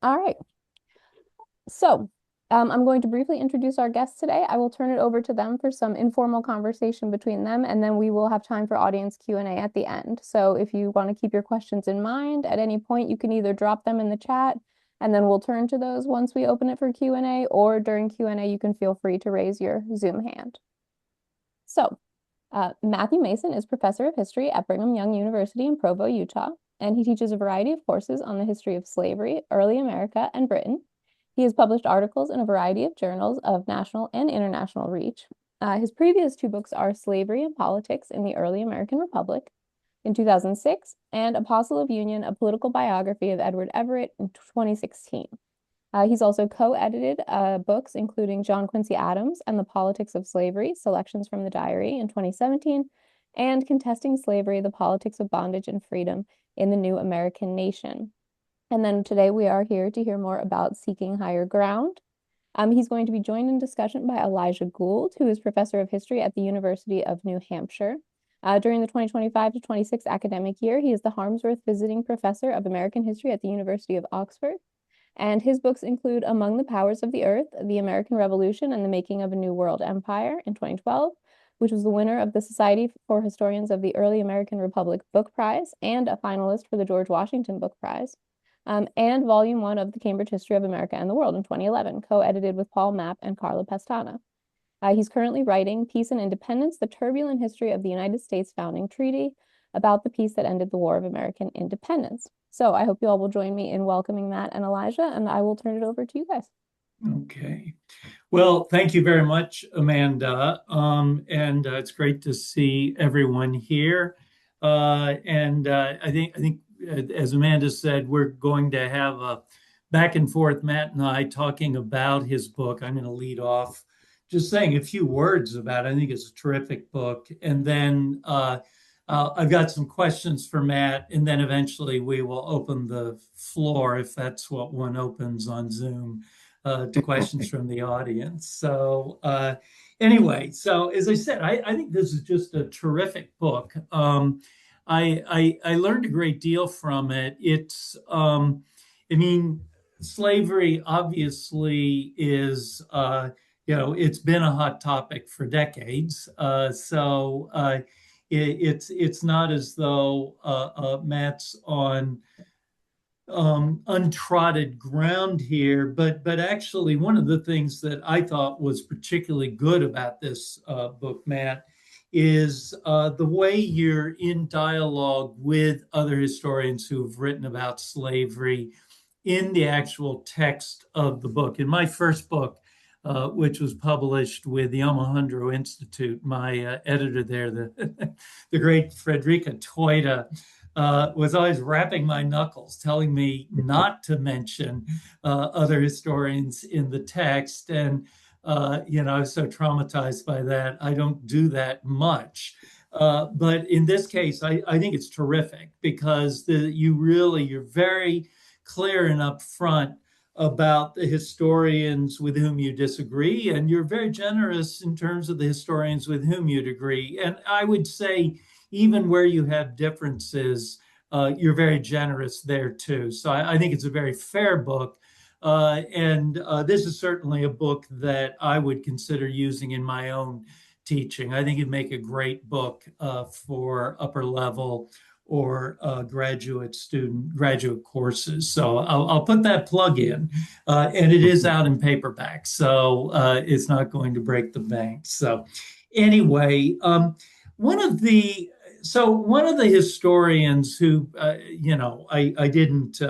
All right. So, I'm going to briefly introduce our guests today. I will turn it over to them for some informal conversation between them, and then we will have time for audience Q&A at the end. So if you want to keep your questions in mind at any point, you can either drop them in the chat, and then we'll turn to those once we open it for Q&A, or during Q&A, you can feel free to raise your Zoom hand. So, Matthew Mason is professor of history at Brigham Young University in Provo, Utah, and he teaches a variety of courses on the history of slavery, early America, and Britain. He has published articles in a variety of journals of national and international reach. His previous two books are Slavery and Politics in the Early American Republic in 2006 and Apostle of Union, a political biography of Edward Everett in 2016. He's also co-edited books including John Quincy Adams and the Politics of Slavery, Selections from the Diary in 2017, and Contesting Slavery, the Politics of Bondage and Freedom in the New American Nation. And then today we are here to hear more about Seeking Higher Ground. He's going to be joined in discussion by Elijah Gould, who is professor of history at the University of New Hampshire. During the 2025 to 26 academic year, he is the Harmsworth Visiting Professor of American History at the University of Oxford. And his books include Among the Powers of the Earth, The American Revolution and the Making of a New World Empire in 2012, which was the winner of the Society for Historians of the Early American Republic Book Prize and a finalist for the George Washington Book Prize, and Volume 1 of the Cambridge History of America and the World in 2011, co-edited with Paul Mapp and Carla Pestana. He's currently writing Peace and Independence, the Turbulent History of the United States Founding Treaty, about the peace that ended the War of American Independence. So I hope you all will join me in welcoming Matt and Elijah, and I will turn it over to you guys. Okay. Well, thank you very much, Amanda. And it's great to see everyone here. I think, as Amanda said, we're going to have a back and forth, Matt and I, talking about his book. I'm going to lead off just saying a few words about it. I think it's a terrific book. And then I've got some questions for Matt, and then eventually we will open the floor, if that's what one opens on Zoom, to questions from the audience. So anyway, so as I said, I think this is just a terrific book. I learned a great deal from it. I mean, slavery obviously is, it's been a hot topic for decades. It's not as though Matt's on untrodden ground here, but actually one of the things that I thought was particularly good about this book, Matt, is the way you're in dialogue with other historians who have written about slavery in the actual text of the book. In my first book, which was published with the Omohundro Institute, my editor there, the great Frederica Toita, was always rapping my knuckles, telling me not to mention other historians in the text. And, I was so traumatized by that. I don't do that much. But in this case, I think it's terrific because you're very clear and upfront about the historians with whom you disagree, and you're very generous in terms of the historians with whom you'd agree. And I would say, even where you have differences, you're very generous there too. So I think it's a very fair book. And this is certainly a book that I would consider using in my own teaching. I think it'd make a great book for upper level or graduate courses. So I'll put that plug in. And it is out in paperback, so it's not going to break the bank. So anyway, one of the historians who, I didn't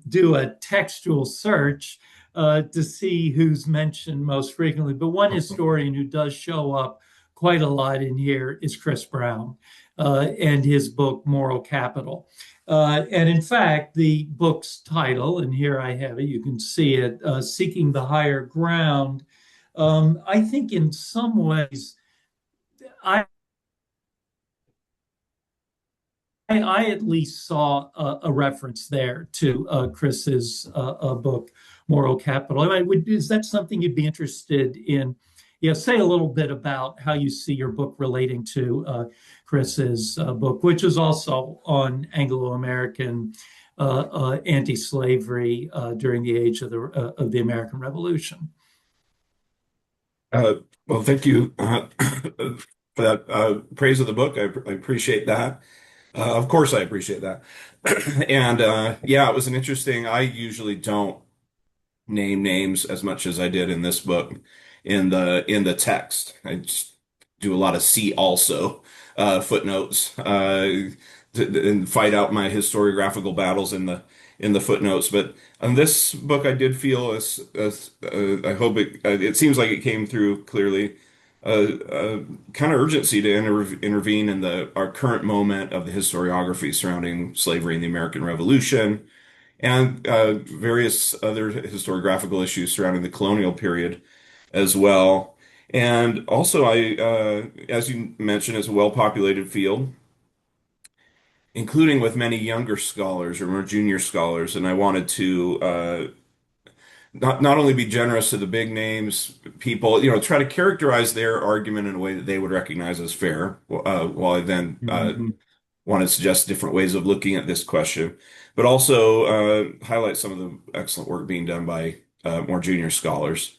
do a textual search to see who's mentioned most frequently, but one historian who does show up quite a lot in here is Chris Brown and his book, Moral Capital. And in fact, the book's title, and here I have it, you can see it, Seeking the Higher Ground. I think in some ways, I at least saw a reference there to Chris's book, Moral Capital. I mean, is that something you'd be interested in? Yeah, say a little bit about how you see your book relating to Chris's book, which is also on Anglo-American anti-slavery during the age of the American Revolution. Uh, well, thank you for that praise of the book. I appreciate that. Of course, I appreciate that. And yeah, it was an interesting. I usually don't name names as much as I did in this book in the text. I just do a lot of see also footnotes and fight out my historiographical battles in the footnotes. But on this book, I did feel as I hope it seems like it came through clearly. Kind of urgency to intervene in the our current moment of the historiography surrounding slavery in the American Revolution and various other historiographical issues surrounding the colonial period as well. And also, as you mentioned, it's a well-populated field, including with many younger scholars or more junior scholars. And I wanted to not only be generous to the big names, people, try to characterize their argument in a way that they would recognize as fair, while I then Mhm. want to suggest different ways of looking at this question, but also highlight some of the excellent work being done by more junior scholars.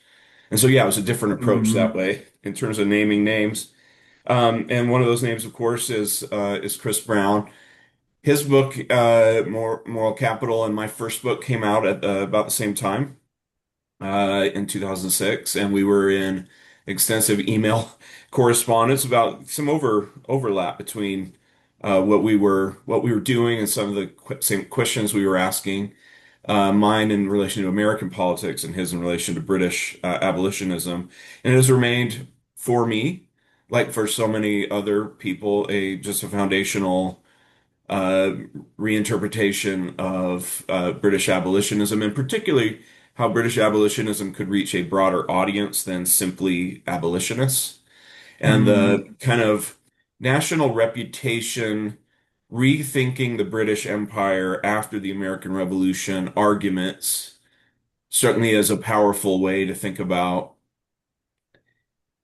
And so, yeah, it was a different approach that Mhm. way in terms of naming names. And one of those names, of course, is Chris Brown. His book, Moral Capital, and my first book came out at about the same time in 2006, and we were in extensive email correspondence about some overlap between what we were doing and some of the same questions we were asking. Mine in relation to American politics and his in relation to British abolitionism, and it has remained for me, like for so many other people, a just a foundational uh, reinterpretation of British abolitionism, and particularly how British abolitionism could reach a broader audience than simply abolitionists, and Mhm. the kind of national reputation, rethinking the British Empire after the American Revolution arguments, certainly as a powerful way to think about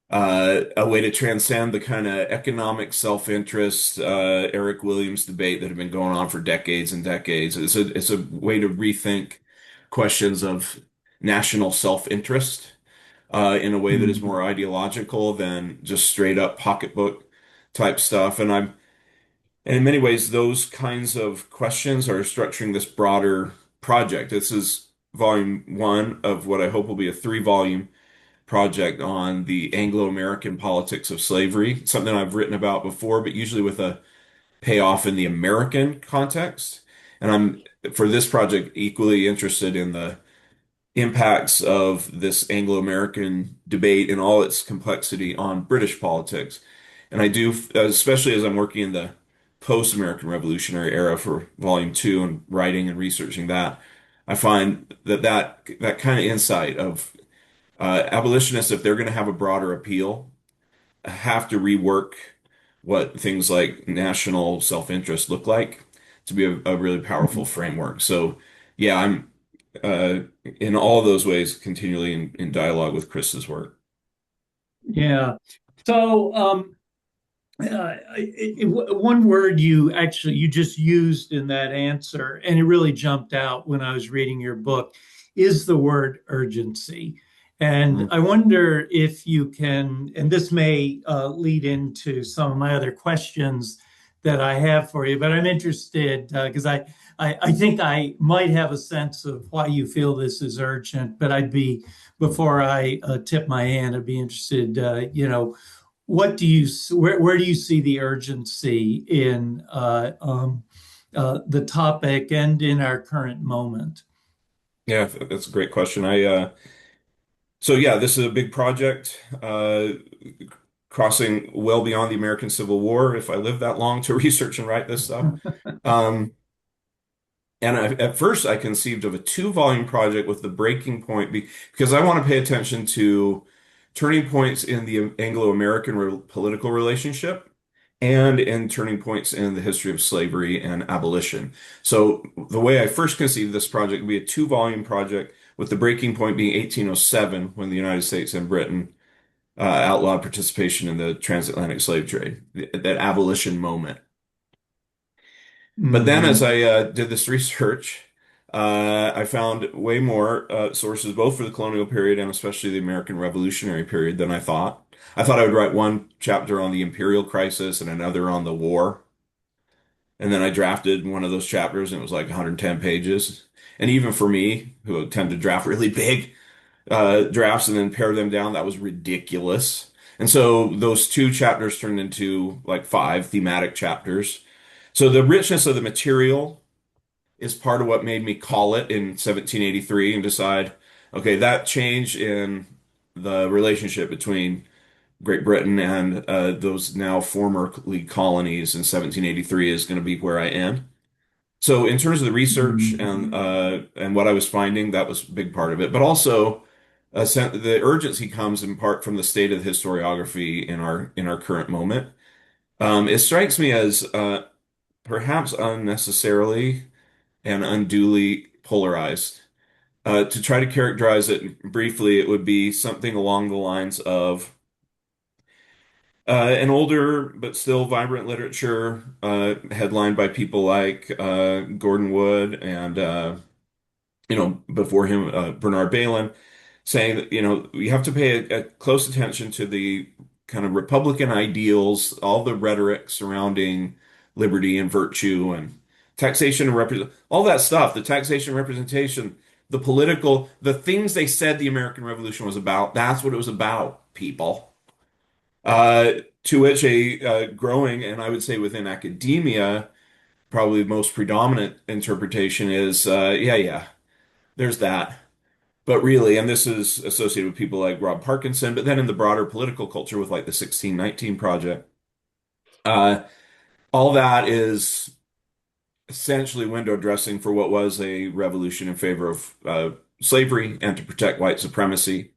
a way to transcend the kind of economic self-interest, Eric Williams debate that have been going on for decades and decades. It's a way to rethink questions of national self-interest in a way that is Mhm. more ideological than just straight up pocketbook type stuff. And in many ways, those kinds of questions are structuring this broader project. This is volume one of what I hope will be a three-volume project on the Anglo-American politics of slavery, something I've written about before, but usually with a payoff in the American context. And I'm, for this project, equally interested in the impacts of this Anglo-American debate in all its complexity on British politics. And I do, especially as I'm working in the post-American Revolutionary era for volume two and writing and researching that, I find that kind of insight of abolitionists, if they're going to have a broader appeal, have to rework what things like national self-interest look like to be a really powerful framework. So, yeah, I'm in all those ways continually in dialogue with Chris's work. Yeah. So, one word you just used in that answer, and it really jumped out when I was reading your book, is the word urgency. And Mm. I wonder if you can, and this may lead into some of my other questions that I have for you, but I'm interested because I think I might have a sense of why you feel this is urgent, but before I tip my hand, I'd be interested, what do you where do you see the urgency in the topic and in our current moment? Yeah, that's a great question. So yeah, this is a big project, crossing well beyond the American Civil War, if I live that long to research and write this stuff. Um, And at first, I conceived of a two-volume project with the breaking point because I want to pay attention to turning points in the Anglo-American political relationship and in turning points in the history of slavery and abolition. So the way I first conceived this project would be a two-volume project with the breaking point being 1807 when the United States and Britain outlawed participation in the transatlantic slave trade, that abolition moment. But then as Hmm. I did this research, I found way more sources, both for the colonial period and especially the American Revolutionary period, than I thought. I thought I would write one chapter on the imperial crisis and another on the war. And then I drafted one of those chapters and it was like 110 pages. And even for me, who tend to draft really big drafts and then pare them down, that was ridiculous. And so those two chapters turned into like five thematic chapters. So the richness of the material is part of what made me call it in 1783 and decide, okay, that change in the relationship between Great Britain and those now formerly colonies in 1783 is going to be where I end. So in terms of the research and what I was finding, that was a big part of it. But also, the urgency comes in part from the state of the historiography in our current moment. It strikes me as perhaps unnecessarily and unduly polarized. To try to characterize it briefly, it would be something along the lines of an older but still vibrant literature, headlined by people like Gordon Wood and before him, Bernard Bailyn, saying that, you have to pay a close attention to the kind of Republican ideals, all the rhetoric surrounding liberty and virtue and taxation and all that stuff, the taxation representation, the things they said the American Revolution was about. That's what it was about, people. Uh, to which a growing, and I would say within academia, probably the most predominant interpretation is, yeah, there's that. But really, and this is associated with people like Rob Parkinson, but then in the broader political culture with like the 1619 Project, uh, all that is essentially window dressing for what was a revolution in favor of slavery and to protect white supremacy.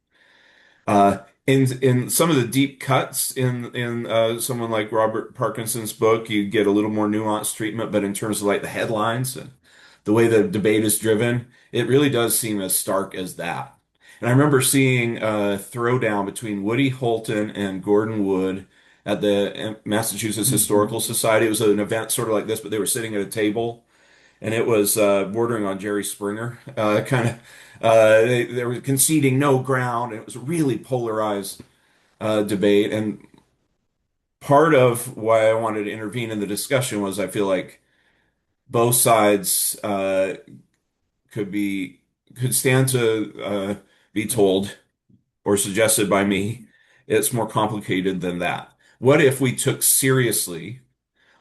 In some of the deep cuts in someone like Robert Parkinson's book, you get a little more nuanced treatment, but in terms of like the headlines and the way the debate is driven, it really does seem as stark as that. And I remember seeing a throwdown between Woody Holton and Gordon Wood at the Massachusetts Hmm. Historical Society. It was an event sort of like this, but they were sitting at a table, and it was bordering on Jerry Springer, kind of. They were conceding no ground, and it was a really polarized debate. And part of why I wanted to intervene in the discussion was I feel like both sides could be could stand to be told or suggested by me it's more complicated than that. What if we took seriously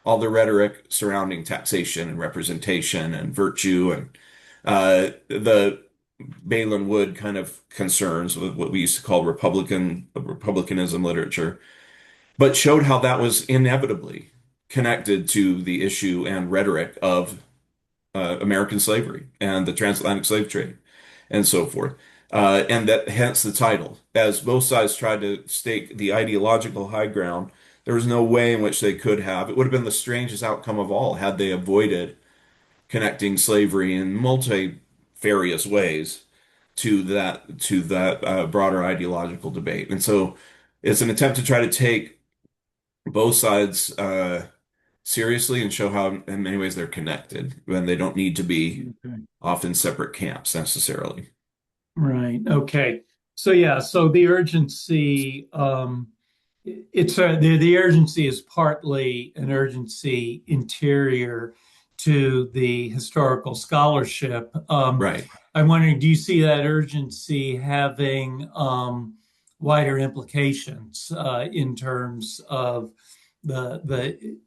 all the rhetoric surrounding taxation and representation and virtue and the Balin Wood kind of concerns with what we used to call republicanism literature, but showed how that was inevitably connected to the issue and rhetoric of American slavery and the transatlantic slave trade and so forth. And that hence the title. As both sides tried to stake the ideological high ground, there was no way in which they could have. It would have been the strangest outcome of all had they avoided connecting slavery in multifarious ways to that broader ideological debate. And so it's an attempt to try to take both sides seriously and show how in many ways they're connected when they don't need to be Okay. off in separate camps necessarily. Right. Okay. So yeah, so the urgency, the urgency is partly an urgency interior to the historical scholarship. Right. I'm wondering, do you see that urgency having wider implications in terms of the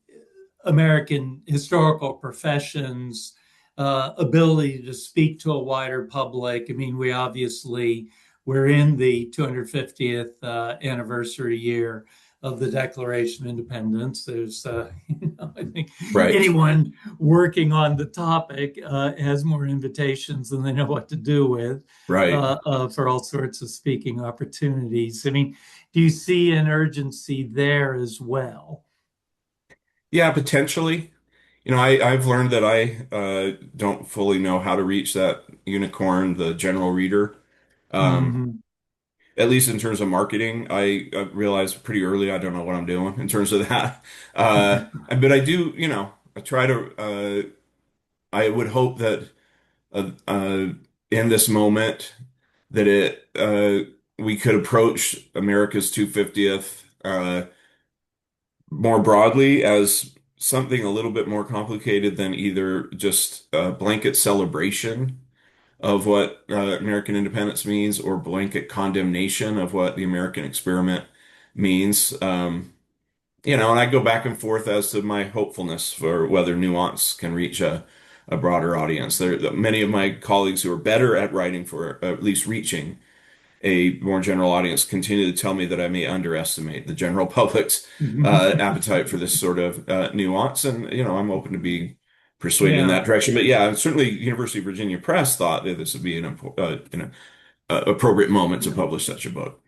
American historical professions ability to speak to a wider public? I mean, we're in the 250th anniversary year of the Declaration of Independence. There's, I think Right. anyone working on the topic has more invitations than they know what to do with Right. for all sorts of speaking opportunities. I mean, do you see an urgency there as well? Yeah, potentially. I've learned that I don't fully know how to reach that unicorn, the general reader. Um, Hmm. at least in terms of marketing, I realized pretty early I don't know what I'm doing in terms of that. But I do, I try to I would hope that in this moment that it we could approach America's 250th more broadly as something a little bit more complicated than either just a blanket celebration of what American independence means or blanket condemnation of what the American experiment means. And I go back and forth as to my hopefulness for whether nuance can reach a broader audience. Many of my colleagues who are better at writing for at least reaching a more general audience continue to tell me that I may underestimate the general public's appetite for this sort of nuance. And, I'm open to being persuaded in Yeah. that direction. But yeah, certainly University of Virginia Press thought that this would be appropriate moment to Yeah. publish such a book.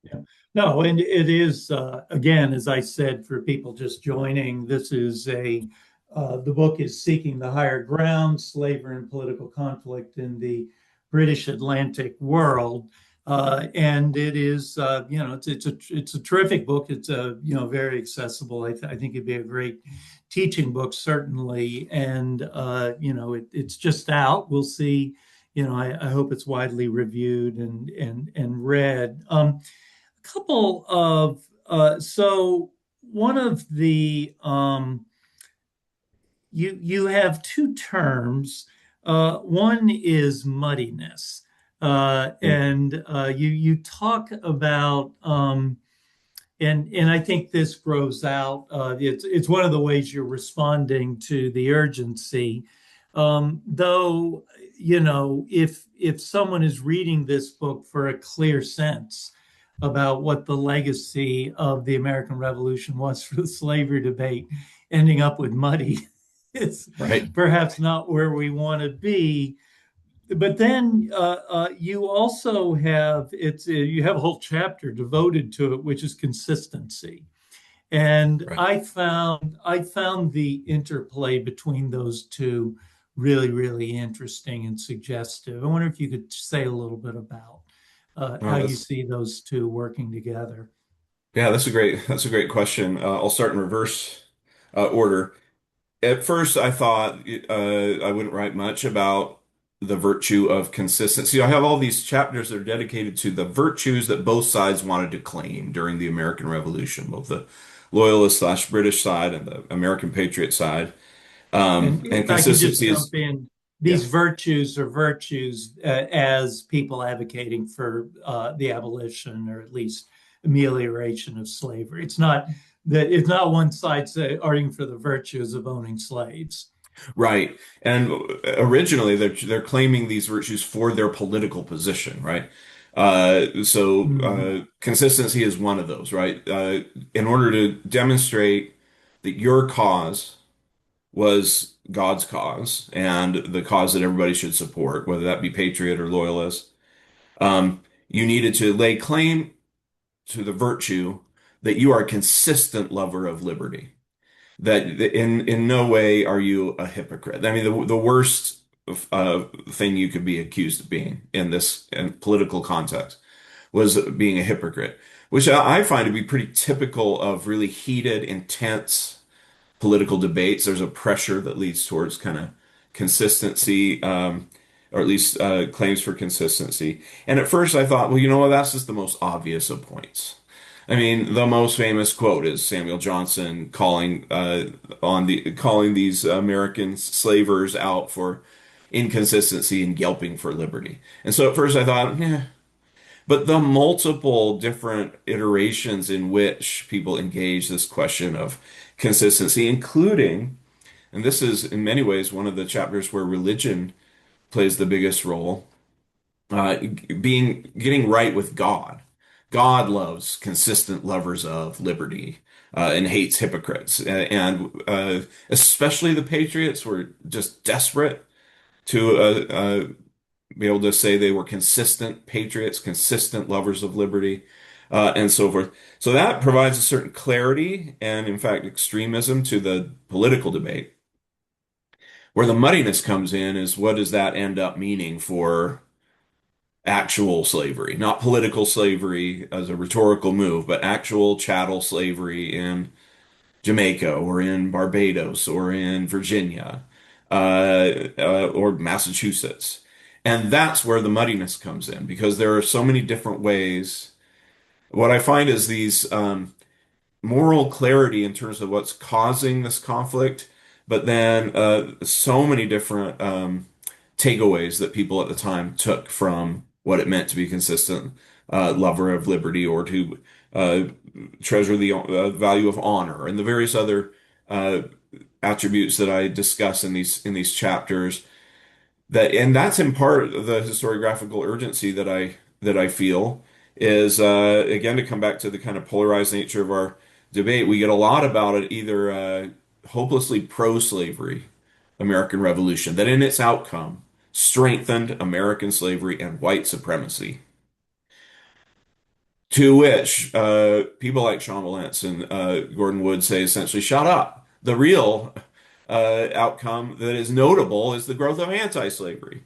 Yeah. No, and it is again, as I said, for people just joining, this is the book is Seeking the Higher Ground, Slavery and Political Conflict in the British Atlantic World. And it is, it's a terrific book. It's very accessible. I think it'd be a great teaching book, certainly. And it's just out. We'll see. I hope it's widely reviewed and read. Couple of so one of the you have two terms. One is muddiness, and you talk about and I think this grows out. It's one of the ways you're responding to the urgency. Though, if someone is reading this book for a clear sense about what the legacy of the American Revolution was for the slavery debate, ending up with muddy, it's Right. perhaps not where we want to be. But then you also have you have a whole chapter devoted to it, which is consistency. And Right. I found the interplay between those two really, really interesting and suggestive. I wonder if you could say a little bit about how Well, you see those two working together. yeah, that's a great question. I'll start in reverse order. At first, I thought I wouldn't write much about the virtue of consistency. I have all these chapters that are dedicated to the virtues that both sides wanted to claim during the American Revolution, both the loyalist/British side and the American patriot side. And And if I could just consistency is, jump in, yeah, these virtues are virtues as people advocating for the abolition or at least amelioration of slavery. It's not one side arguing for the virtues of owning slaves. right. And originally, they're claiming these virtues for their political position, right? Mhm. Consistency is one of those, right? In order to demonstrate that your cause was God's cause and the cause that everybody should support, whether that be patriot or loyalist, you needed to lay claim to the virtue that you are a consistent lover of liberty. That in no way are you a hypocrite. I mean, the worst thing you could be accused of being in this in political context was being a hypocrite, which I find to be pretty typical of really heated, intense political debates. There's a pressure that leads towards kind of consistency, or at least claims for consistency. And at first I thought, well, you know what, that's just the most obvious of points. I mean, the most famous quote is Samuel Johnson calling these American slavers out for inconsistency and yelping for liberty. And so at first I thought, yeah, but the multiple different iterations in which people engage this question of consistency, including, and this is in many ways one of the chapters where religion plays the biggest role, getting right with God. God loves consistent lovers of liberty and hates hypocrites, and especially the patriots were just desperate to be able to say they were consistent patriots, consistent lovers of liberty, and so forth. So that provides a certain clarity and, in fact, extremism to the political debate. Where the muddiness comes in is what does that end up meaning for actual slavery? Not political slavery as a rhetorical move, but actual chattel slavery in Jamaica or in Barbados or in Virginia or Massachusetts. And that's where the muddiness comes in because there are so many different ways. What I find is these moral clarity in terms of what's causing this conflict, but then so many different takeaways that people at the time took from what it meant to be consistent lover of liberty or to uh, treasure the value of honor and the various other uh, attributes that I discuss in these chapters that and that's in part the historiographical urgency that I feel is again to come back to the kind of polarized nature of our debate. We get a lot about it either hopelessly pro-slavery American Revolution that in its outcome strengthened American slavery and white supremacy. To which people like Sean Wilentz and Gordon Wood say essentially, shut up. The real outcome that is notable is the growth of anti-slavery.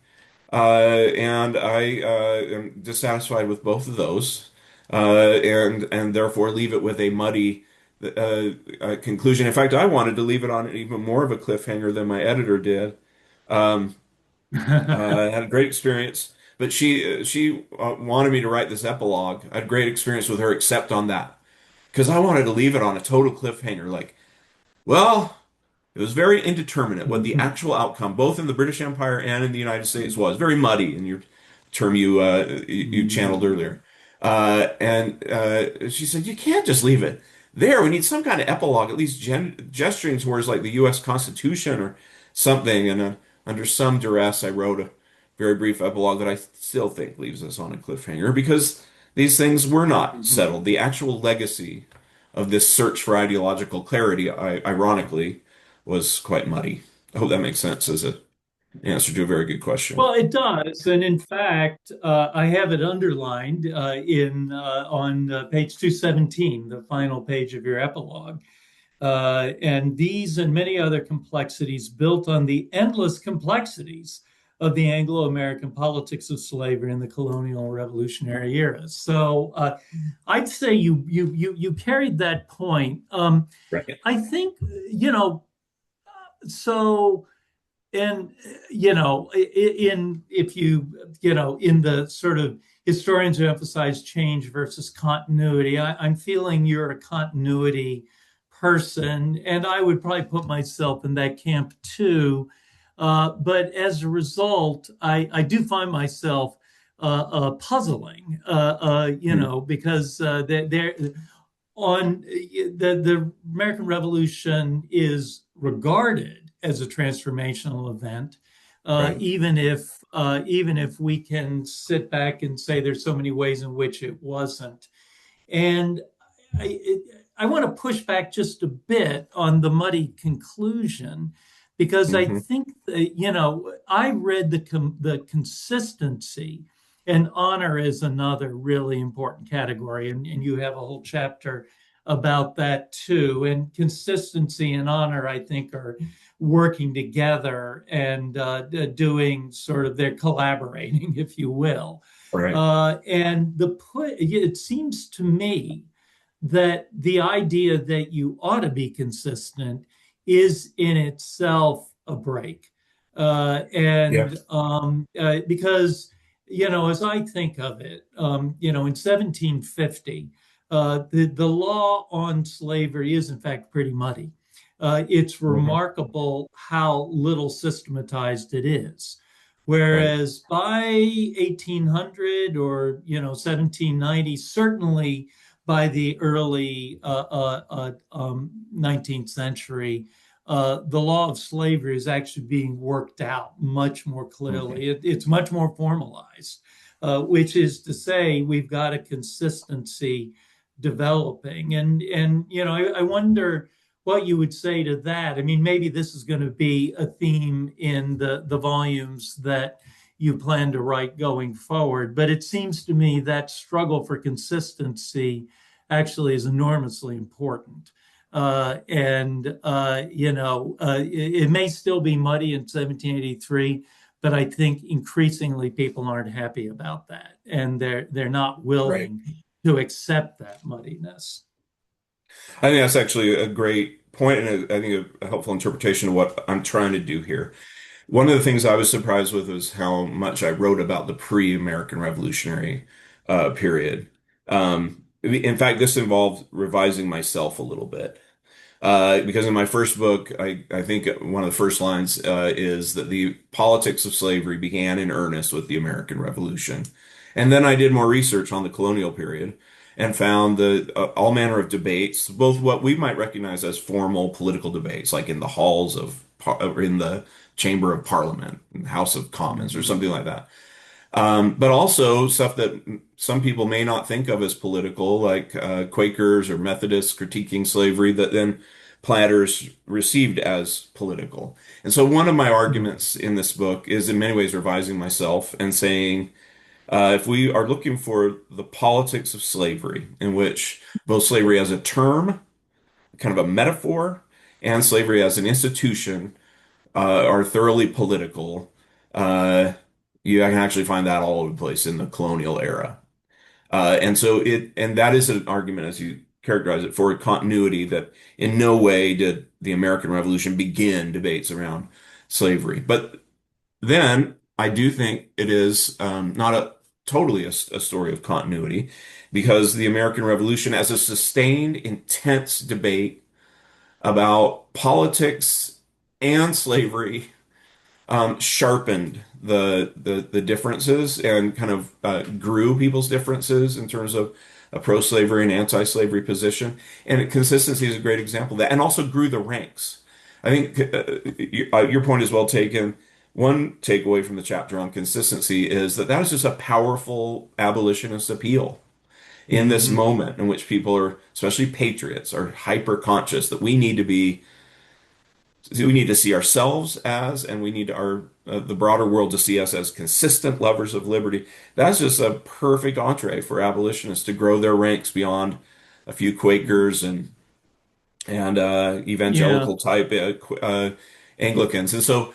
And I am dissatisfied with both of those, and therefore leave it with a muddy conclusion. In fact, I wanted to leave it on even more of a cliffhanger than my editor did. Um, I had a great experience, but she wanted me to write this epilogue. I had great experience with her, except on that, because I wanted to leave it on a total cliffhanger. Like, well. It was very indeterminate what the actual outcome, both in the British Empire and in the United States, was. Very muddy in your term you channeled earlier. And she said, you can't just leave it there. We need some kind of epilogue, at least gesturing towards like the U.S. Constitution or something. And under some duress, I wrote a very brief epilogue that I still think leaves us on a cliffhanger because these things were not settled. The actual legacy of this search for ideological clarity, ironically, was quite muddy. I hope that makes sense as an answer to a very good question. Well, it does, and in fact, I have it underlined in on page 217, the final page of your epilogue. And these and many other complexities built on the endless complexities of the Anglo-American politics of slavery in the colonial and revolutionary eras. So I'd say you carried that point. Right. I think so. And in if in the sort of historians who emphasize change versus continuity, I'm feeling you're a continuity person, and I would probably put myself in that camp too. But as a result, I do find myself puzzling, Mhm. because there on the American Revolution is regarded as a transformational event, Right. even if we can sit back and say there's so many ways in which it wasn't. And I want to push back just a bit on the muddy conclusion because I Hmm. think that, I read the consistency and honor is another really important category. And you have a whole chapter about that too. And consistency and honor, I think, are working together and doing sort of they're collaborating, if you will. Right. And it seems to me that the idea that you ought to be consistent is in itself a break. Yeah. Because, as I think of it, in 1750, the law on slavery is in fact pretty muddy. It's Hmm. remarkable how little systematized it is. Right. Whereas by 1800 or 1790, certainly by the early 19th century, the law of slavery is actually being worked out much more Hmm. clearly. It's much more formalized, which is to say we've got a consistency developing. And I wonder what you would say to that. I mean, maybe this is going to be a theme in the volumes that you plan to write going forward. But it seems to me that struggle for consistency actually is enormously important. It may still be muddy in 1783, but I think increasingly people aren't happy about that, and they're not Right. willing to accept that muddiness. I think that's actually a great point and I think a helpful interpretation of what I'm trying to do here. One of the things I was surprised with was how much I wrote about the pre-American Revolutionary period. In fact, this involved revising myself a little bit. Because in my first book, I think one of the first lines is that the politics of slavery began in earnest with the American Revolution. And then I did more research on the colonial period and found that all manner of debates, both what we might recognize as formal political debates, like in the halls of, or in the Chamber of Parliament, in the House of Commons, or Mhm. something like that. But also stuff that some people may not think of as political, like Quakers or Methodists critiquing slavery, that then planters received as political. And so one of my arguments in this book is in many ways revising myself and saying, if we are looking for the politics of slavery, in which both slavery as a term, kind of a metaphor, and slavery as an institution are thoroughly political. Uh, you can actually find that all over the place in the colonial era. And that is an argument, as you characterize it, for a continuity that in no way did the American Revolution begin debates around slavery. But then I do think it is not a totally a story of continuity because the American Revolution, as a sustained, intense debate about politics and slavery, sharpened the differences and kind of grew people's differences in terms of a pro-slavery and anti-slavery position. And consistency is a great example of that, and also grew the ranks. I think your point is well taken. One takeaway from the chapter on consistency is that that is just a powerful abolitionist appeal in this Mhm. moment in which people are, especially patriots, are hyper conscious that we need to see ourselves as, and we need our the broader world to see us as consistent lovers of liberty. That's just a perfect entree for abolitionists to grow their ranks beyond a few Quakers and Yeah. evangelical type Anglicans. And so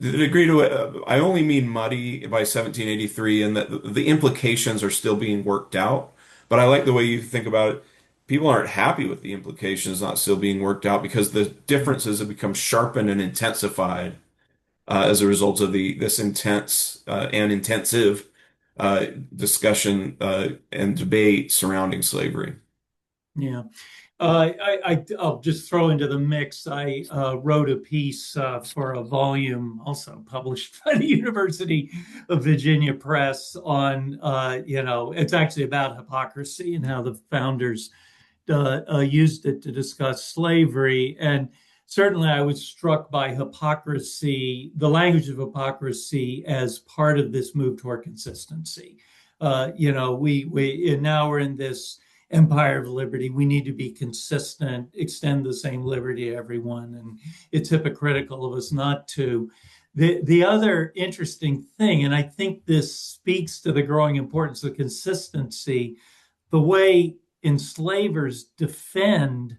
the degree to I only mean muddy by 1783, and that the implications are still being worked out. But I like the way you think about it. People aren't happy with the implications not still being worked out because the differences have become sharpened and intensified as a result of the this intense and intensive discussion and debate surrounding slavery. Yeah. I'll just throw into the mix. I wrote a piece for a volume also published by the University of Virginia Press on, it's actually about hypocrisy and how the founders used it to discuss slavery. And certainly I was struck by hypocrisy, the language of hypocrisy as part of this move toward consistency. We now we're in this empire of liberty. We need to be consistent, extend the same liberty to everyone, and it's hypocritical of us not to. The other interesting thing, and I think this speaks to the growing importance of consistency, the way enslavers defend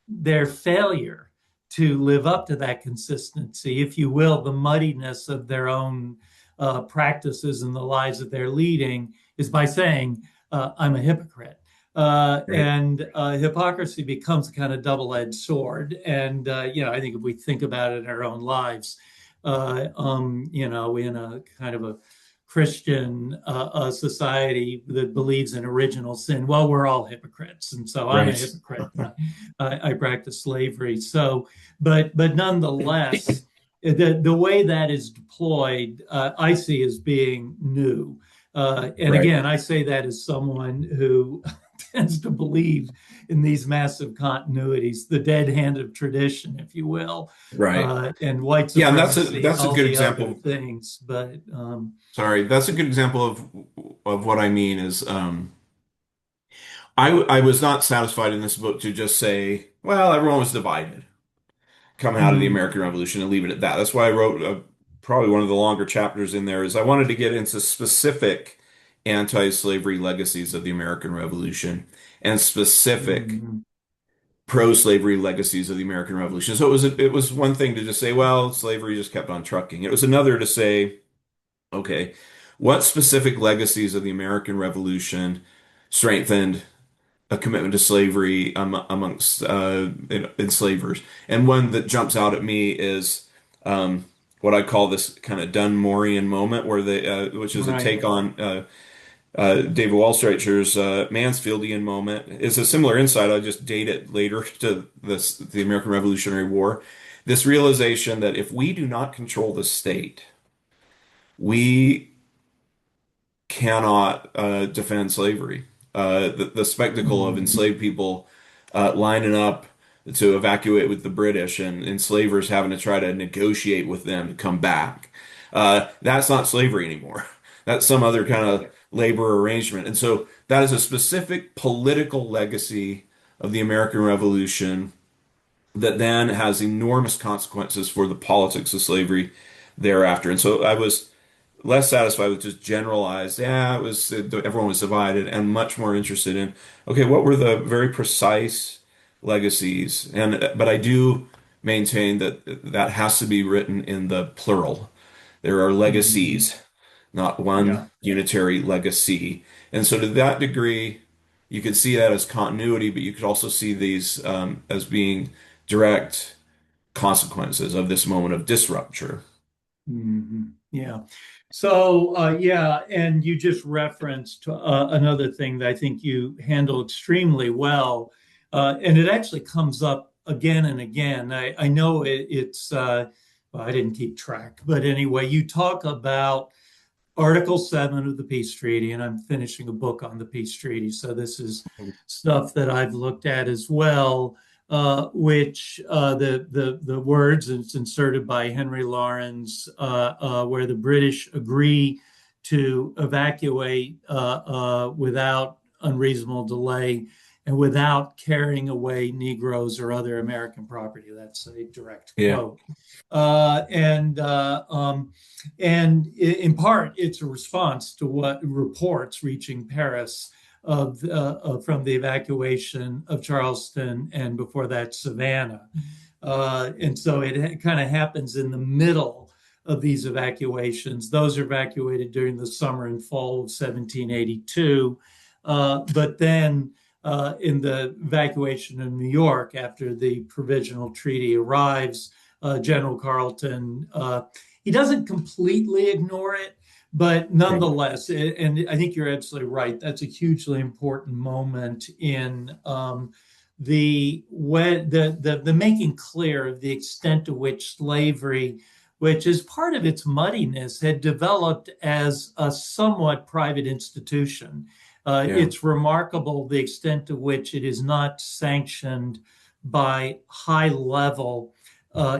their failure to live up to that consistency, if you will, the muddiness of their own practices and the lives that they're leading, is by saying, I'm a hypocrite. Right. And hypocrisy becomes a kind of double-edged sword. And, I think if we think about it in our own lives, in a kind of a Christian society that believes in original sin, well, we're all hypocrites, and so I'm a Right. hypocrite. I practice slavery. So, but nonetheless, the way that is deployed, I see as being new. And Right. again, I say that as someone who tends to believe in these massive continuities, the dead hand of tradition, if you will, Right. and white Yeah, and supremacy, that's a all good the other example. things. But Sorry, that's a good example of what I mean is I was not satisfied in this book to just say, well, everyone was divided coming out of the mm, American Revolution and leave it at that. That's why I wrote probably one of the longer chapters in there is I wanted to get into specific anti-slavery legacies of the American Revolution and specific mm, pro-slavery legacies of the American Revolution. So it was one thing to just say, well, slavery just kept on trucking. It was another to say, okay, what specific legacies of the American Revolution strengthened a commitment to slavery amongst enslavers. And one that jumps out at me is um, what I call this kind of Dunmorian moment, where which is a Right. take on David Wallstreicher's Mansfieldian moment. It's a similar insight. I just date it later to the American Revolutionary War. This realization that if we do not control the state, we cannot defend slavery. The spectacle of Mhm. enslaved people lining up to evacuate with the British and enslavers having to try to negotiate with them to come back. That's not slavery anymore. That's some other kind of labor arrangement. And so that is a specific political legacy of the American Revolution that then has enormous consequences for the politics of slavery thereafter. And so I was less satisfied with just generalized, yeah, it was everyone was divided, and much more interested in, okay, what were the very precise legacies? And but I do maintain that that has to be written in the plural. There are Mhm. legacies, not one Yeah. unitary legacy. And so to that degree, you could see that as continuity, but you could also see these as being direct consequences of this moment of disrupture. Yeah. So, yeah, and you just referenced another thing that I think you handle extremely well, and it actually comes up again and again. I know well, I didn't keep track, but anyway, you talk about Article 7 of the Peace Treaty, and I'm finishing a book on the Peace Treaty. So this is stuff that I've looked at as well, which the words, it's inserted by Henry Lawrence, where the British agree to evacuate without unreasonable delay and without carrying away Negroes or other American property. That's a direct Yeah, quote. Uh, and uh, um, and in part, it's a response to what reports reaching Paris from the evacuation of Charleston and before that Savannah. And so it kind of happens in the middle of these evacuations. Those are evacuated during the summer and fall of 1782. But then in the evacuation of New York, after the provisional treaty arrives, General Carleton, he doesn't completely ignore it, but right. nonetheless, and I think you're absolutely right. That's a hugely important moment in the making clear of the extent to which slavery, which is part of its muddiness, had developed as a somewhat private institution. Yeah, It's remarkable the extent to which it is not sanctioned by high level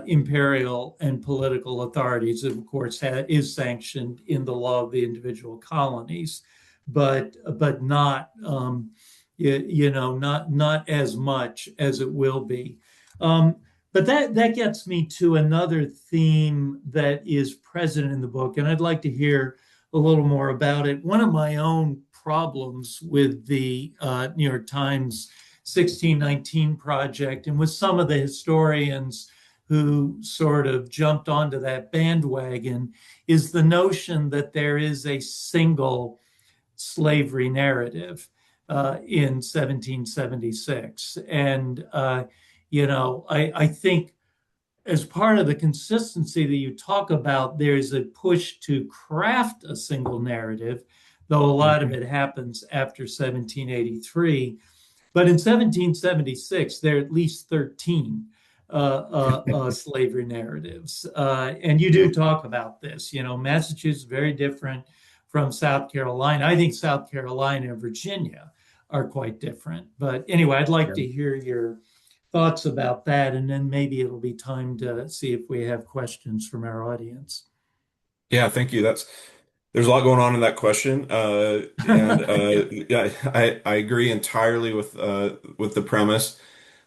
imperial and political authorities. It, of course, is sanctioned in the law of the individual colonies, but not not as much as it will be. Um, but that gets me to another theme that is present in the book, and I'd like to hear a little more about it. One of my own problems with the New York Times 1619 project, and with some of the historians who sort of jumped onto that bandwagon, is the notion that there is a single slavery narrative in 1776. And, I think as part of the consistency that you talk about, there's a push to craft a single narrative, though a lot of mhm. it happens after 1783. But in 1776, there are at least 13 slavery narratives. And you Yeah, do talk about this. Massachusetts is very different from South Carolina. I think South Carolina and Virginia are quite different. But anyway, I'd like yeah. to hear your thoughts about that. And then maybe it'll be time to see if we have questions from our audience. Yeah, thank you. There's a lot going on in that question, and Yeah. yeah, I agree entirely with the premise,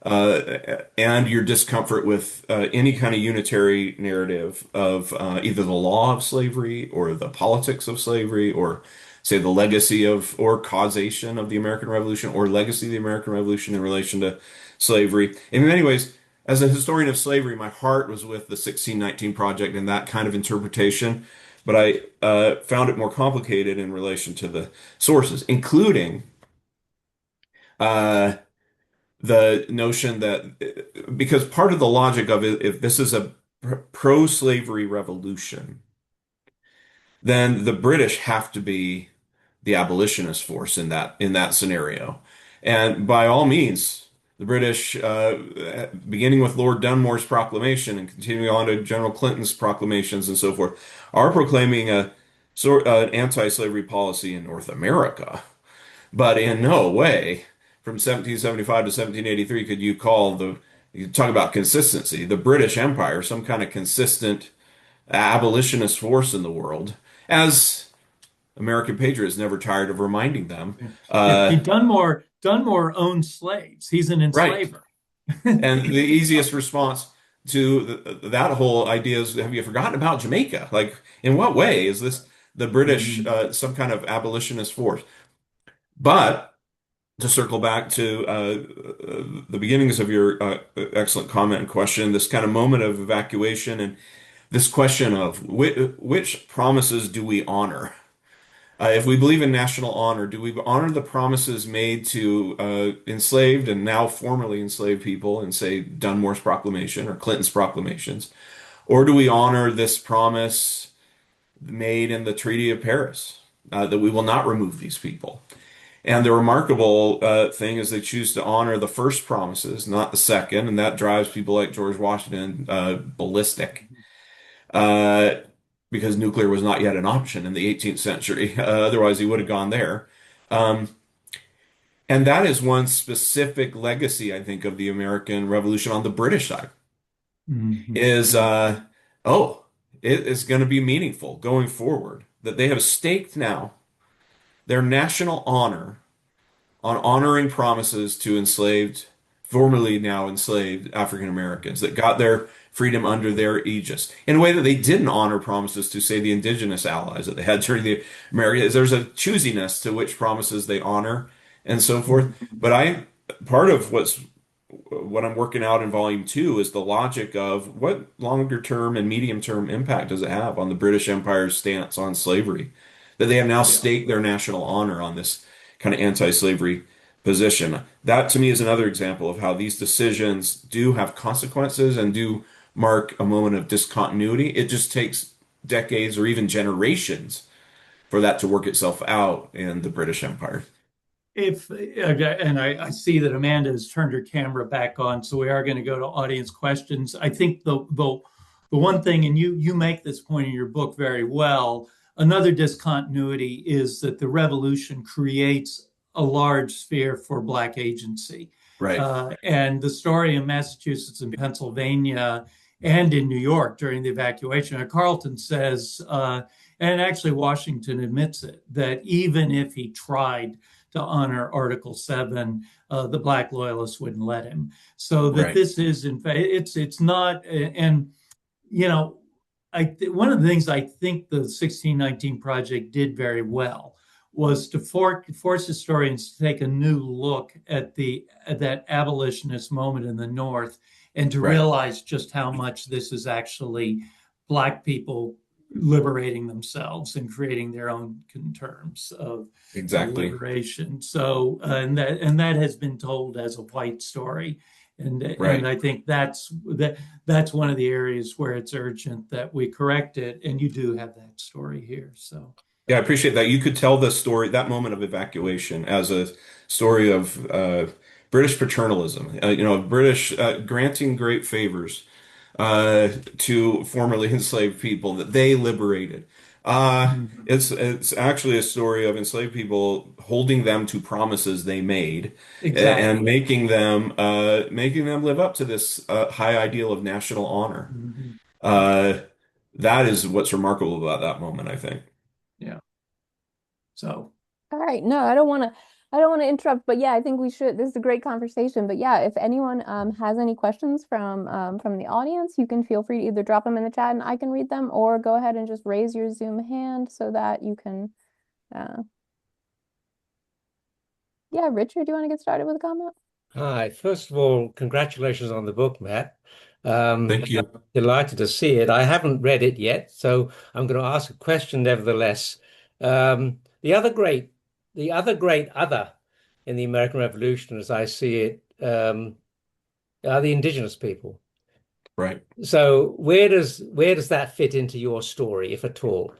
and your discomfort with any kind of unitary narrative of either the law of slavery or the politics of slavery, or say the legacy of or causation of the American Revolution or legacy of the American Revolution in relation to slavery. In many ways, as a historian of slavery, my heart was with the 1619 Project and that kind of interpretation. But I found it more complicated in relation to the sources, including Uh, the notion that because part of the logic of it, if this is a pro-slavery revolution, then the British have to be the abolitionist force in that scenario. And by all means, the British, beginning with Lord Dunmore's proclamation and continuing on to General Clinton's proclamations and so forth, are proclaiming a sort an anti-slavery policy in North America. But in no way, from 1775 to 1783, could you call you talk about consistency, the British Empire, some kind of consistent abolitionist force in the world, as American patriots never tired of reminding them. Yeah, Uh, Dunmore owned slaves. He's an right. enslaver. And the easiest response to that whole idea is, have you forgotten about Jamaica? Like, in what way is this the British Mhm. some kind of abolitionist force? But to circle back to the beginnings of your excellent comment and question, this kind of moment of evacuation and this question of which promises do we honor? If we believe in national honor, do we honor the promises made to enslaved and now formerly enslaved people in, say, Dunmore's proclamation or Clinton's proclamations? Or do we honor this promise made in the Treaty of Paris that we will not remove these people? And the remarkable thing is they choose to honor the first promises, not the second, and that drives people like George Washington ballistic uh, because nuclear was not yet an option in the 18th century. Otherwise, he would have gone there. Um, and that is one specific legacy, I think, of the American Revolution on the British side Mhm. is, oh, it is going to be meaningful going forward that they have staked now their national honor on honoring promises to enslaved, formerly now enslaved African Americans that got their freedom under their aegis in a way that they didn't honor promises to, say, the indigenous allies that they had during the Americas. There's a choosiness to which promises they honor and so forth. Mhm. But part of what I'm working out in volume two is the logic of what longer term and medium term impact does it have on the British Empire's stance on slavery, that they have now Yeah. staked their national honor on this kind of anti-slavery position. That to me is another example of how these decisions do have consequences and do mark a moment of discontinuity. It just takes decades or even generations for that to work itself out in the British Empire. If and I see that Amanda has turned her camera back on, so we are going to go to audience questions. I think the one thing, and you make this point in your book very well, another discontinuity is that the revolution creates a large sphere for Black agency. Right, And the story in Massachusetts and Pennsylvania and in New York during the evacuation, Carlton says, and actually Washington admits it, that even if he tried to honor Article 7, the Black loyalists wouldn't let him. So that right, this is, in fact, it's not, and you know, one of the things I think the 1619 Project did very well was to force historians to take a new look at that abolitionist moment in the North and to right. realize just how much this is actually Black people liberating themselves and creating their own terms of Exactly. liberation. So, and that has been told as a white story, and Right. I think that's one of the areas where it's urgent that we correct it, and you do have that story here. So, Yeah, I appreciate that. You could tell the story, that moment of evacuation, as a story of British paternalism, British granting great favors to formerly enslaved people that they liberated. mhm. It's actually a story of enslaved people holding them to promises they made and Exactly. making them live up to this high ideal of national honor. Mhm. Uh, that is what's remarkable about that moment, I think. Yeah. So, All right. No, I don't want to interrupt, but yeah, I think we should. This is a great conversation. But yeah, if anyone has any questions from the audience, you can feel free to either drop them in the chat and I can read them, or go ahead and just raise your Zoom hand so that you can uh yeah, Richard, do you want to get started with a comment? Hi. First of all, congratulations on the book, Matt. Thank I'm you. delighted to see it. I haven't read it yet, so I'm going to ask a question nevertheless. The other great other in the American Revolution, as I see it, are the indigenous people. Right. So where does that fit into your story, if at all?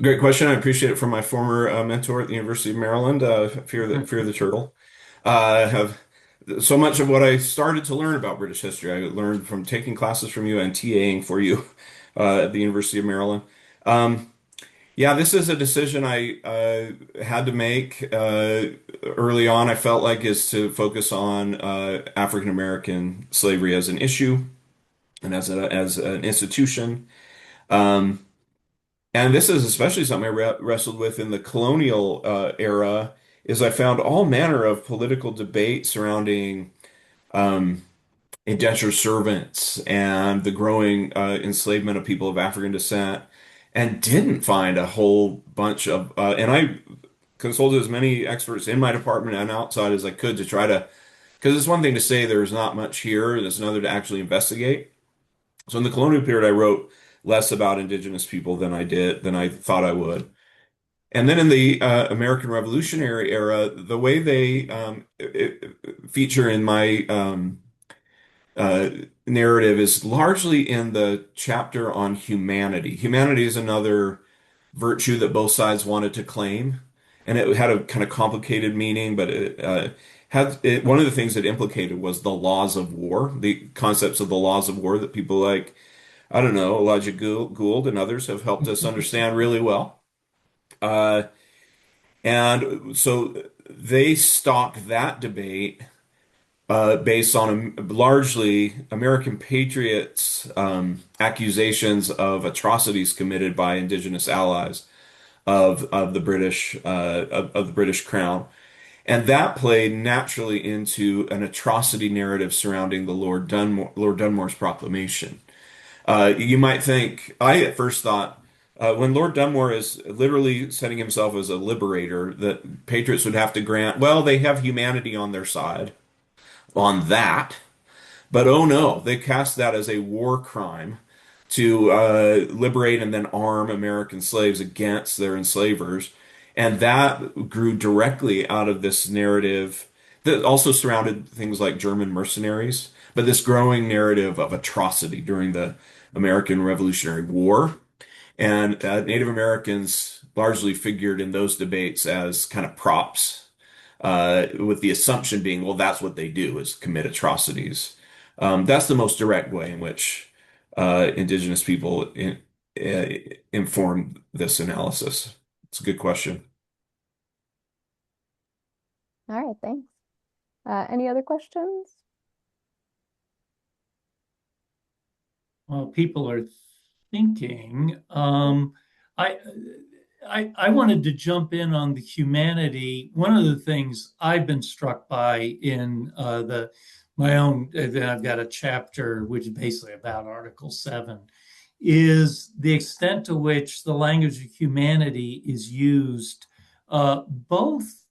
Great question. I appreciate it from my former mentor at the University of Maryland, Fear the Turtle. Have so much of what I started to learn about British history, I learned from taking classes from you and TAing for you at the University of Maryland. Um, yeah, this is a decision I had to make early on. I felt like is to focus on African American slavery as an issue and as an institution. Um, and this is especially something I wrestled with in the colonial era, is I found all manner of political debate surrounding um, indentured servants and the growing enslavement of people of African descent, and didn't find a whole bunch of, and I consulted as many experts in my department and outside as I could to try to, because it's one thing to say there's not much here, and it's another to actually investigate. So in the colonial period, I wrote less about indigenous people than I thought I would. And then in the American Revolutionary era, the way they feature in my uh, narrative is largely in the chapter on humanity. Humanity is another virtue that both sides wanted to claim, and it had a kind of complicated meaning, but one of the things it implicated was the laws of war, the concepts of the laws of war that people like, I don't know, Elijah Gould and others have helped us understand really well. Uh, and so they stopped that debate based on largely American patriots' accusations of atrocities committed by indigenous allies of the British of the British Crown, and that played naturally into an atrocity narrative surrounding the Lord Dunmore's proclamation. You might think, I at first thought, when Lord Dunmore is literally setting himself as a liberator, that patriots would have to grant, well, they have humanity on their side on that. But oh no, they cast that as a war crime to liberate and then arm American slaves against their enslavers. And that grew directly out of this narrative that also surrounded things like German mercenaries, but this growing narrative of atrocity during the American Revolutionary War. And Native Americans largely figured in those debates as kind of props, with the assumption being, well, that's what they do is commit atrocities. That's the most direct way in which indigenous people inform this analysis. It's a good question. All right, thanks. Any other questions? Well, people are thinking. I, I wanted to jump in on the humanity. One of the things I've been struck by in the my own, then I've got a chapter which is basically about Article 7, is the extent to which the language of humanity is used both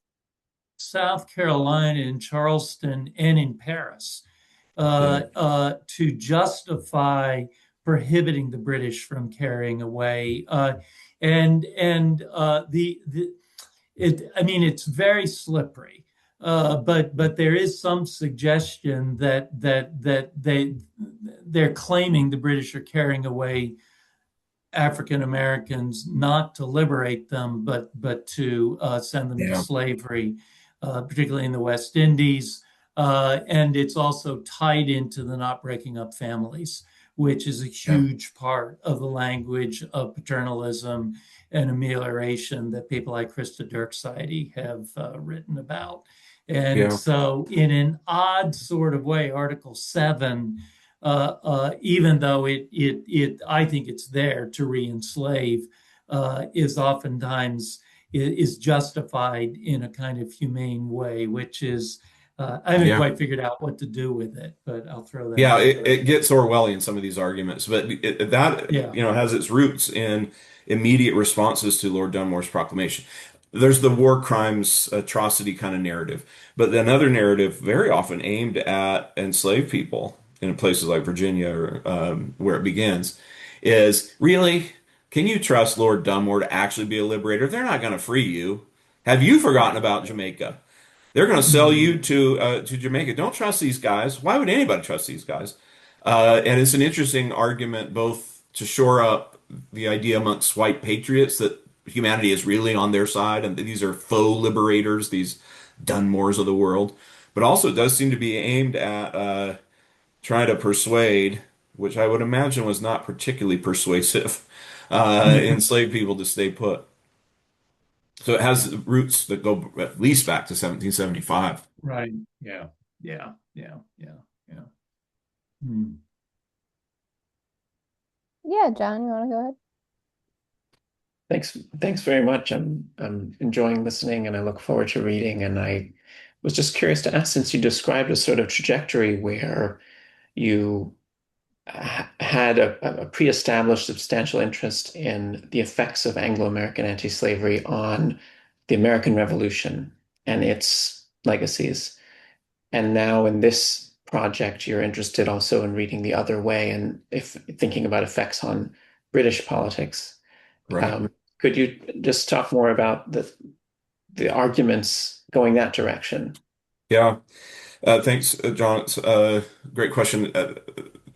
South Carolina in Charleston and in Paris Yeah. to justify prohibiting the British from carrying away. I mean, it's very slippery. But there is some suggestion that they're claiming the British are carrying away African Americans not to liberate them, but to send them to Yeah. slavery, particularly in the West Indies. And it's also tied into the not breaking up families, which is a Yeah. huge part of the language of paternalism and amelioration that people like Krista Dirkseide have written about. And Yeah. so, in an odd sort of way, Article 7, even though I think it's there to re-enslave, is oftentimes is justified in a kind of humane way, which is I haven't Yeah. quite figured out what to do with it, but I'll throw that Yeah, out there. it gets Orwellian, some of these arguments, but that, Yeah, has its roots in immediate responses to Lord Dunmore's proclamation. There's the war crimes atrocity kind of narrative, but another narrative very often aimed at enslaved people in places like Virginia, or, where it begins, is really, can you trust Lord Dunmore to actually be a liberator? They're not going to free you. Have you forgotten about Jamaica? They're going to sell you to Jamaica. Don't trust these guys. Why would anybody trust these guys? And it's an interesting argument both to shore up the idea amongst white patriots that humanity is really on their side and that these are faux liberators, these Dunmores of the world, but also it does seem to be aimed at trying to persuade, which I would imagine was not particularly persuasive, enslaved people to stay put. So it has roots that go at least back to 1775. Right. Yeah. Yeah. Yeah. Yeah. Yeah. Hmm. Yeah, John, you want to go ahead? Thanks very much. I'm enjoying listening and I look forward to reading. And I was just curious to ask, since you described a sort of trajectory where you had a pre-established substantial interest in the effects of Anglo-American anti-slavery on the American Revolution and its legacies. And now in this project, you're interested also in reading the other way and if thinking about effects on British politics. Right. Um, could you just talk more about the arguments going that direction? Yeah. Thanks, John. It's a great question.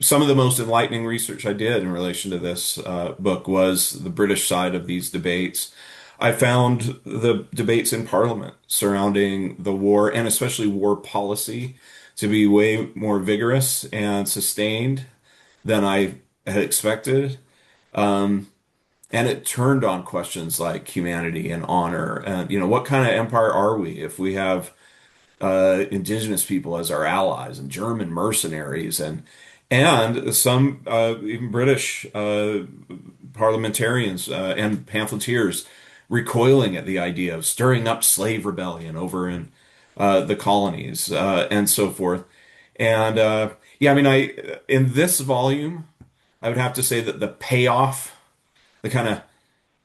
Some of the most enlightening research I did in relation to this book was the British side of these debates. I found the debates in Parliament surrounding the war and especially war policy to be way more vigorous and sustained than I had expected. Um, and it turned on questions like humanity and honor and, what kind of empire are we if we have indigenous people as our allies and German mercenaries and some even British parliamentarians and pamphleteers recoiling at the idea of stirring up slave rebellion over in the colonies and so forth. And yeah, I mean, I in this volume, I would have to say that the payoff, the kind of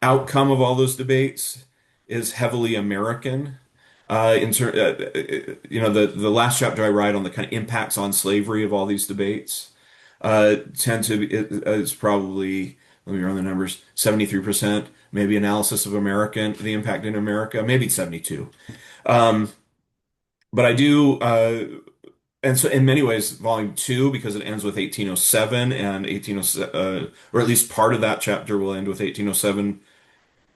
outcome of all those debates, is heavily American the last chapter I write on the kind of impacts on slavery of all these debates tend to be it's probably, let me run the numbers, 73% maybe analysis of American the impact in America, maybe 72. um, but I do and so in many ways volume two, because it ends with 1807 and 1807 or at least part of that chapter will end with 1807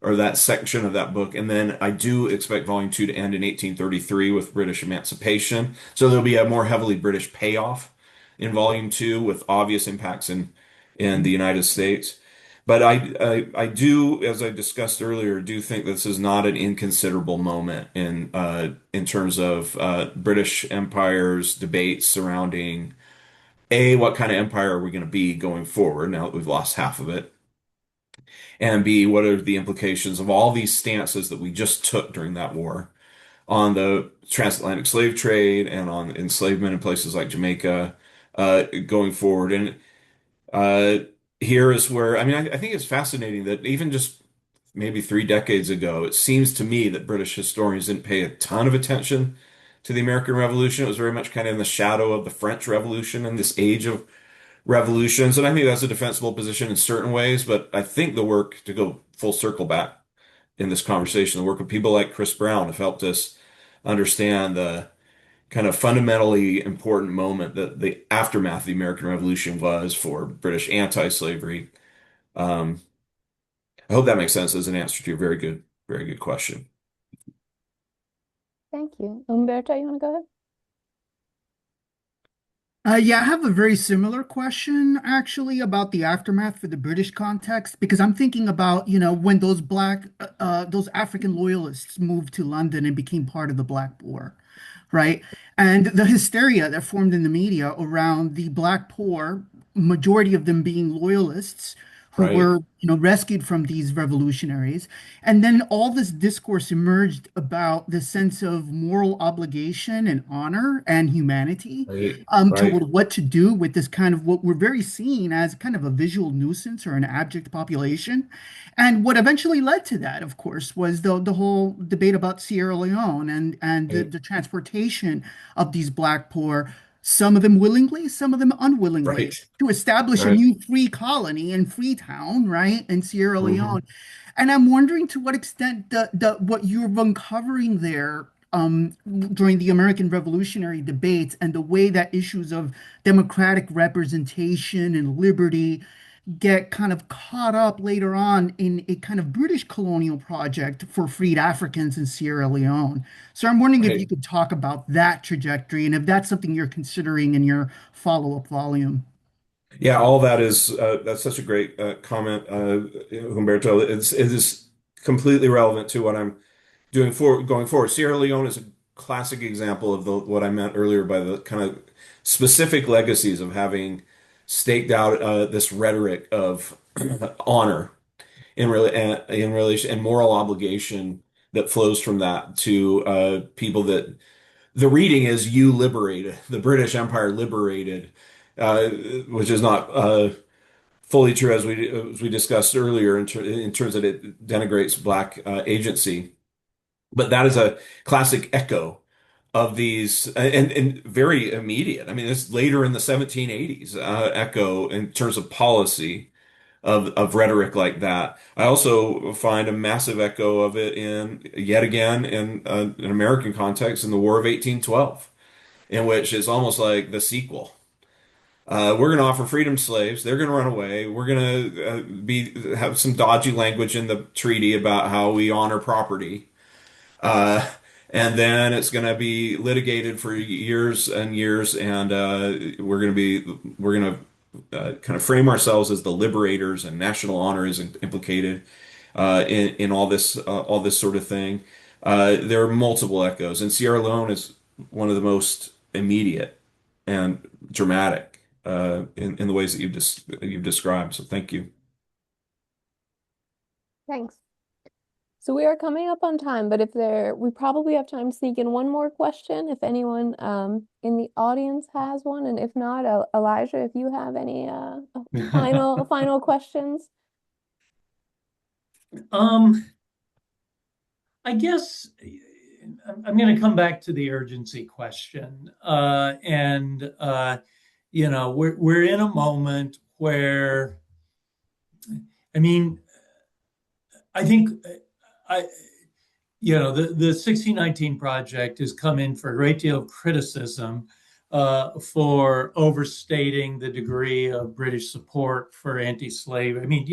or that section of that book. And then I do expect volume two to end in 1833 with British emancipation. So there'll be a more heavily British payoff in volume two with obvious impacts in the United States. But I do, as I discussed earlier, do think this is not an inconsiderable moment in terms of British Empire's debates surrounding A, what kind of empire are we going to be going forward now that we've lost half of it? And B, what are the implications of all these stances that we just took during that war on the transatlantic slave trade and on enslavement in places like Jamaica going forward? And uh, here is where, I mean, I think it's fascinating that even just maybe 3 decades ago, it seems to me that British historians didn't pay a ton of attention to the American Revolution. It was very much kind of in the shadow of the French Revolution and this age of revolutions. And I think that's a defensible position in certain ways, but I think the work, to go full circle back in this conversation, the work of people like Chris Brown have helped us understand the kind of fundamentally important moment that the aftermath of the American Revolution was for British anti-slavery. Um, I hope that makes sense as an answer to your very good question. Thank you. Umberto, you want to go ahead? Yeah, I have a very similar question actually about the aftermath for the British context because I'm thinking about, when those African loyalists moved to London and became part of the Black Poor, right? And the hysteria that formed in the media around the Black Poor, majority of them being loyalists who Right, were, rescued from these revolutionaries. And then all this discourse emerged about the sense of moral obligation and honor and humanity right, toward right, what to do with this kind of what we're very seeing as kind of a visual nuisance or an abject population. And what eventually led to that, of course, was the whole debate about Sierra Leone and right, the transportation of these Black poor some of them willingly, some of them unwillingly, Right. to establish a Right. new free colony in Freetown, right, in Sierra Leone. Hmm. And I'm wondering to what extent the what you're uncovering there during the American Revolutionary debates and the way that issues of democratic representation and liberty get kind of caught up later on in a kind of British colonial project for freed Africans in Sierra Leone. So I'm wondering if you Right. could talk about that trajectory and if that's something you're considering in your follow-up volume. Yeah, all that is that's such a great comment, Humberto. It is completely relevant to what I'm doing for going forward. Sierra Leone is a classic example of what I meant earlier by the kind of specific legacies of having staked out this rhetoric of honor in relation and moral obligation that flows from that to people that the reading is you liberated, the British Empire liberated, uh, which is not fully true as we discussed earlier in terms that it denigrates black agency. But that is a classic echo of these and very immediate. I mean, it's later in the 1780s echo in terms of policy of rhetoric like that. I also find a massive echo of it in yet again in an American context in the War of 1812, in which it's almost like the sequel. We're going to offer freedom to slaves. They're going to run away. We're going to be have some dodgy language in the treaty about how we honor property. Uh, and then it's going to be litigated for years and years, and we're going to kind of frame ourselves as the liberators, and national honor is implicated in all this sort of thing. There are multiple echoes, and Sierra Leone is one of the most immediate and dramatic in the ways that you've described. So thank you. Thanks. So we are coming up on time, but we probably have time to sneak in one more question if anyone in the audience has one, and if not, Elijah, if you have any final questions. Um, I guess I'm going to come back to the urgency question. We're in a moment where, I mean, I think I, the 1619 project has come in for a great deal of criticism for overstating the degree of British support for anti-slavery. I mean,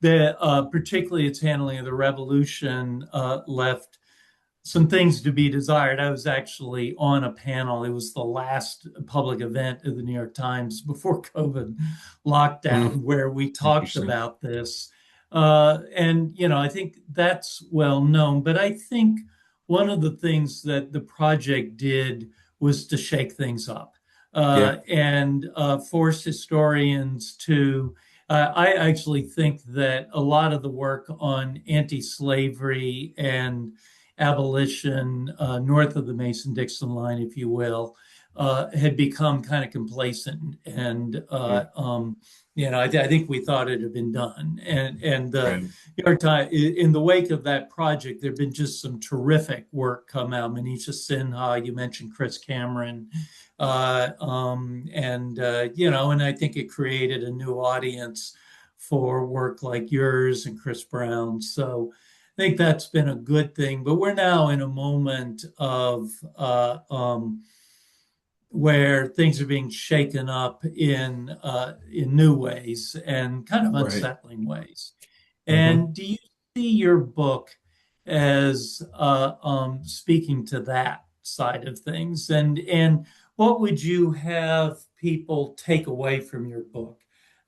the particularly its handling of the revolution left some things to be desired. I was actually on a panel. It was the last public event of the New York Times before COVID lockdown, Mm, where we talked interesting. about this. I think that's well known. But I think one of the things that the project did was to shake things up Yeah. and force historians to. I actually think that a lot of the work on anti-slavery and abolition north of the Mason-Dixon line, if you will, had become kind of complacent, and Mm, I think we thought it had been done. And the right. New York Times, in the wake of that project, there've been just some terrific work come out. Manisha Sinha, you mentioned Chris Cameron, and I think it created a new audience for work like yours and Chris Brown. So I think that's been a good thing, but we're now in a moment of where things are being shaken up in new ways and kind of Right. unsettling ways. Hmm. And do you see your book as speaking to that side of things? And what would you have people take away from your book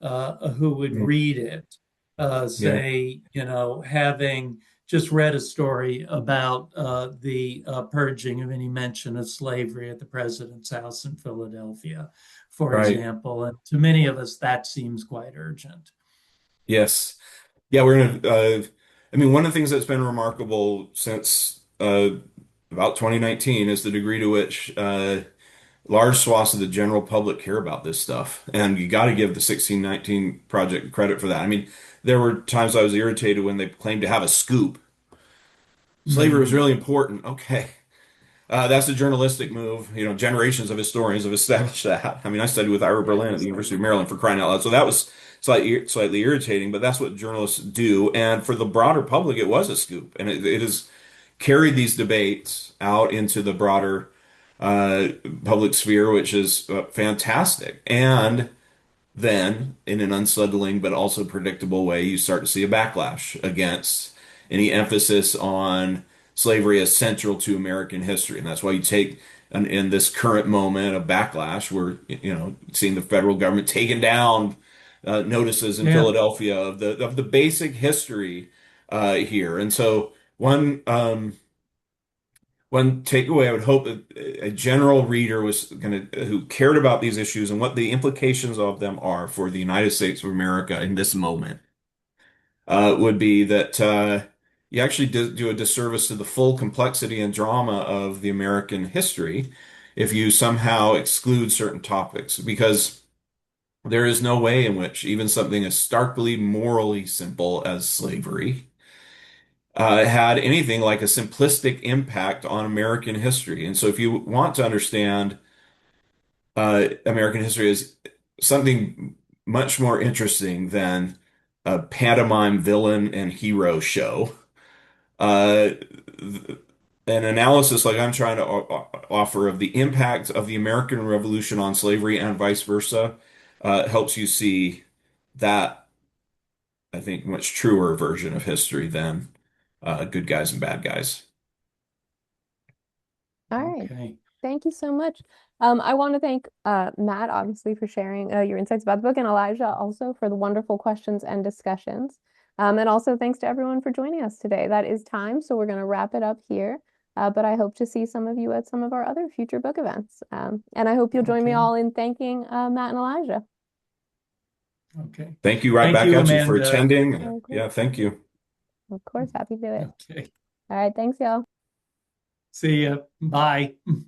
who would Mm, read it? yeah. Say, having just read a story about the purging of any mention of slavery at the president's house in Philadelphia, for Right. example. And to many of us, that seems quite urgent. Yes. Yeah, we're gonna. I mean, one of the things that's been remarkable since about 2019 is the degree to which large swaths of the general public care about this stuff, and you got to give the 1619 project credit for that. I mean, there were times I was irritated when they claimed to have a scoop. Slavery was Mhm. really important. Okay, That's a journalistic move. You know, generations of historians have established that. I mean, I studied with Ira Berlin at the University of Maryland, for crying out loud. So that was slightly irritating, but that's what journalists do. And for the broader public, it was a scoop, and it has carried these debates out into the broader uh, public sphere, which is fantastic. And then, in an unsettling but also predictable way, you start to see a backlash against any emphasis on slavery as central to American history. And that's why you take, in this current moment, a backlash. We're, seeing the federal government taking down notices in Yeah. Philadelphia of the basic history here. And so one takeaway I would hope that a general reader was who cared about these issues and what the implications of them are for the United States of America in this moment would be that you actually do a disservice to the full complexity and drama of the American history if you somehow exclude certain topics, because there is no way in which even something as starkly morally simple as slavery had anything like a simplistic impact on American history. And so, if you want to understand American history as something much more interesting than a pantomime villain and hero show, uh, an analysis like I'm trying to offer of the impact of the American Revolution on slavery and vice versa helps you see that, I think, much truer version of history than good guys and bad guys. All right. Okay. Thank you so much. I want to thank Matt, obviously, for sharing your insights about the book, and Elijah also for the wonderful questions and discussions. And also thanks to everyone for joining us today. That is time, so we're going to wrap it up here. But I hope to see some of you at some of our other future book events. And I hope you'll join me Okay. all in thanking Matt and Elijah. Okay. Thank you right Thank back you, at you for Amanda. attending. Of Yeah, course. thank you. Of course, happy to do it. Okay. All right, thanks, y'all. See ya. Bye.